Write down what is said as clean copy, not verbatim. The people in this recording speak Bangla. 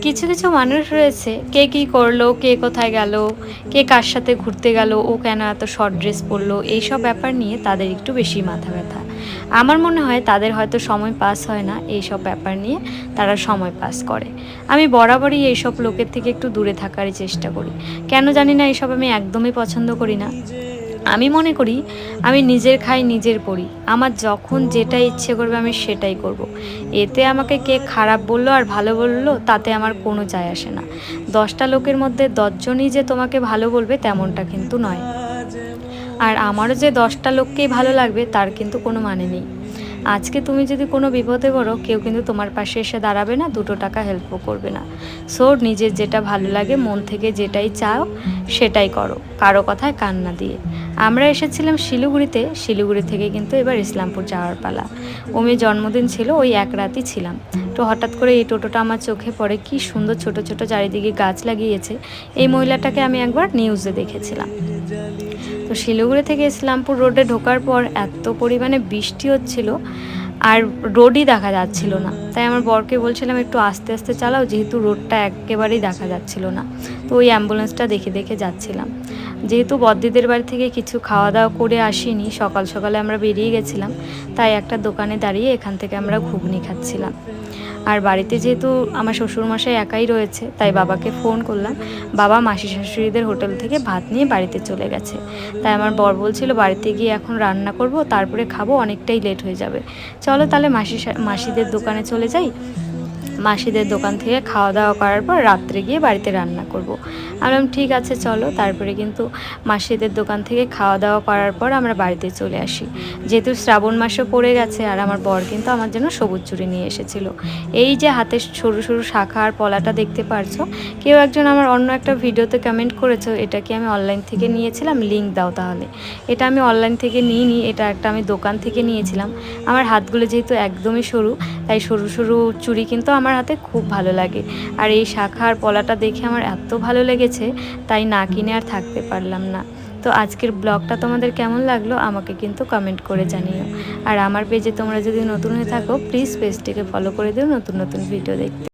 কিছু কিছু মানুষ রয়েছে, কে কী করলো, কে কোথায় গেল, কে কার সাথে ঘুরতে গেল, ও কেন এত শর্ট ড্রেস পরলো, এইসব ব্যাপার নিয়ে তাদের একটু বেশি মাথা ব্যথা। আমার মনে হয় তাদের হয়তো সময় পাস হয় না, এইসব ব্যাপার নিয়ে তারা সময় পাস করে। আমি বরাবরই এইসব লোকের থেকে একটু দূরে থাকারই চেষ্টা করি। কেন জানি না, এইসব আমি একদমই পছন্দ করি না। আমি মনে করি আমি নিজের খাই নিজের পড়ি, আমার যখন যেটা ইচ্ছে করবে আমি সেটাই করব। এতে আমাকে কে খারাপ বললো আর ভালো বললো তাতে আমার কোনো যায় আসে না। 10টা লোকের মধ্যে 10জনই যে তোমাকে ভালো বলবে তেমনটা কিন্তু নয়। আর আমারও যে 10টা লোককেই ভালো লাগবে তার কিন্তু কোনো মানে নেই। আজকে তুমি যদি কোনো বিপদে পড়ো, কেউ কিন্তু তোমার পাশে এসে দাঁড়াবে না, 2 টাকা হেল্পও করবে না। সো নিজের যেটা ভালো লাগে, মন থেকে যেটাই চাও সেটাই করো, কারো কথায় কান না দিয়ে। আমরা এসেছিলাম শিলিগুড়িতে, শিলিগুড়ি থেকে কিন্তু এবার ইসলামপুর যাওয়ার পালা। মেয়ের জন্মদিন ছিল, ওই এক রাতই ছিলাম। তো হঠাৎ করে এই টোটোটা আমার চোখে পড়ে, কি সুন্দর ছোট ছোট চারিদিকে গাছ লাগিয়েছে। এই মহিলাটাকে আমি একবার নিউজে দেখেছিলাম। তো শিলিগুড়ি থেকে ইসলামপুর রোডে ঢোকার পর এত পরিমাণে বৃষ্টি হচ্ছিল আর রোডই দেখা যাচ্ছিল না। তাই আমার বরকে বলছিলাম একটু আস্তে আস্তে চালাও, যেহেতু রোডটা একেবারেই দেখা যাচ্ছিল না। তো ওই অ্যাম্বুলেন্সটা দেখে দেখে যাচ্ছিলাম। যেহেতু বদ্দিদের বাড়ি থেকে কিছু খাওয়া দাওয়া করে আসিনি, সকাল সকালে আমরা বেরিয়ে গেছিলাম, তাই একটা দোকানে দাঁড়িয়ে এখান থেকে আমরা ঘুগনি খাচ্ছিলাম। আর বাড়িতে যেহেতু আমার শ্বশুরমশাই একাই রয়েছে, তাই বাবাকে ফোন করলাম। বাবা মাসি শাশুড়িদের হোটেল থেকে ভাত নিয়ে বাড়িতে চলে গেছে। তাই আমার বর বলছিল বাড়িতে গিয়ে এখন রান্না করব, তারপরে খাবো, অনেকটাই লেট হয়ে যাবে। চলো তাহলে মাসিদের দোকানে চলে যাই। মাসিদের দোকান থেকে খাওয়া দাওয়া করার পর রাত্রে গিয়ে বাড়িতে রান্না করব। আমি বললাম ঠিক আছে চলো। তারপরে কিন্তু মাসিদের দোকান থেকে খাওয়া দাওয়া করার পর আমরা বাড়িতে চলে আসি। যেহেতু শ্রাবণ মাসও পড়ে গেছে, আর আমার বর কিন্তু আমার জন্য সবুজ চুড়ি নিয়ে এসেছিল। এই যে হাতের সরু সরু শাখা আর পলাটা দেখতে পারছো, কেউ একজন আমার অন্য একটা ভিডিওতে কমেন্ট করেছো এটা কি আমি অনলাইন থেকে নিয়েছিলাম, লিঙ্ক দাও তাহলে। এটা আমি অনলাইন থেকে নিইনি, এটা একটা আমি দোকান থেকে নিয়েছিলাম। আমার হাতগুলো যেহেতু একদমই সরু, তাই সরু সরু চুড়ি কিন্তু আমার হাতে খুব ভালো লাগে। আর এই শাখা আর পলাটা দেখে আমার এত ভালো লেগেছে, তাই না কিনে আর থাকতে পারলাম না। তো আজকের ব্লগটা তোমাদের কেমন লাগলো আমাকে কিন্তু কমেন্ট করে জানিও। আর আমার পেজে তোমরা যদি নতুন হয়ে থাকো, প্লিজ পেজটিকে ফলো করে দিও নতুন নতুন ভিডিও দেখতে।